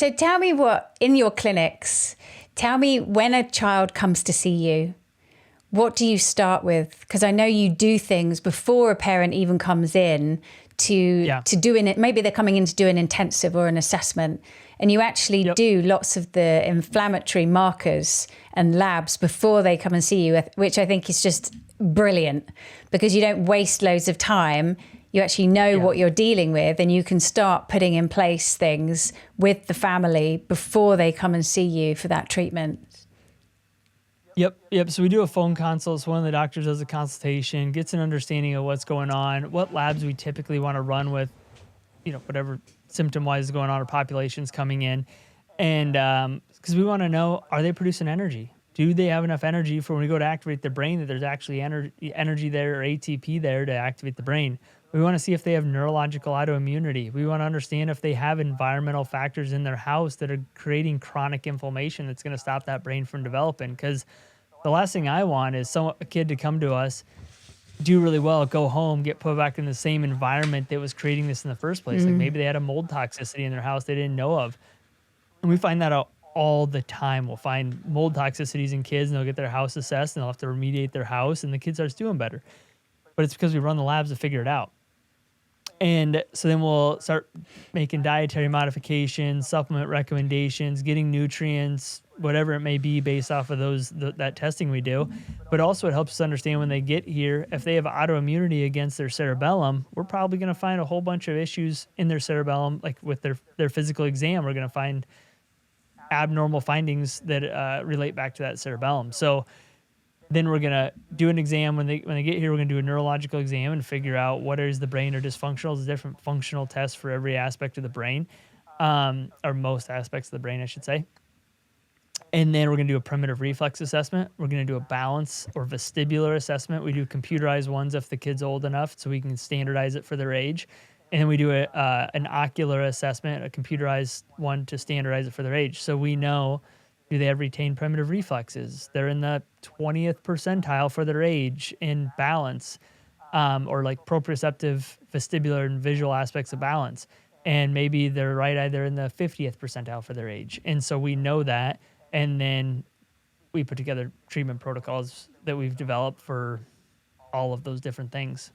So tell me in your clinics, tell me when a child comes to see you, what do you start with? Because I know you do things before a parent even comes in to do it. Maybe they're coming in to do an intensive or an assessment, and you actually do lots of the inflammatory markers and labs before they come and see you, which I think is just brilliant because you don't waste loads of time. You actually know what you're dealing with, and you can start putting in place things with the family before they come and see you for that treatment. Yep. So we do a phone consult. So one of the doctors does a consultation, gets an understanding of what's going on, what labs we typically want to run with, whatever symptom-wise is going on or populations coming in. And because we want to know, are they producing energy? Do they have enough energy for when we go to activate the brain that there's actually energy there or ATP there to activate the brain? We want to see if they have neurological autoimmunity. We want to understand if they have environmental factors in their house that are creating chronic inflammation that's going to stop that brain from developing. Because the last thing I want is a kid to come to us, do really well, go home, get put back in the same environment that was creating this in the first place. Like maybe they had a mold toxicity in their house they didn't know of. And we find that out all the time. We'll find mold toxicities in kids, and they'll get their house assessed, and they'll have to remediate their house, and the kid starts doing better. But it's because we run the labs to figure it out. And so then we'll start making dietary modifications, supplement recommendations, getting nutrients, whatever it may be based off of that testing we do. But also it helps us understand when they get here, if they have autoimmunity against their cerebellum, we're probably going to find a whole bunch of issues in their cerebellum, like with their physical exam. We're going to find abnormal findings that relate back to that cerebellum. So then we're going to do an exam. When they get here, we're going to do a neurological exam and figure out what areas of the brain are dysfunctional. There's different functional tests for every aspect of the brain, or most aspects of the brain, I should say. And then we're going to do a primitive reflex assessment. We're going to do a balance or vestibular assessment. We do computerized ones if the kid's old enough so we can standardize it for their age. And then we do an ocular assessment, a computerized one to standardize it for their age. So we know, do they have retained primitive reflexes? They're in the 20th percentile for their age in balance, or like proprioceptive, vestibular, and visual aspects of balance. And maybe their right eye, they're in the 50th percentile for their age. And so we know that, and then we put together treatment protocols that we've developed for all of those different things.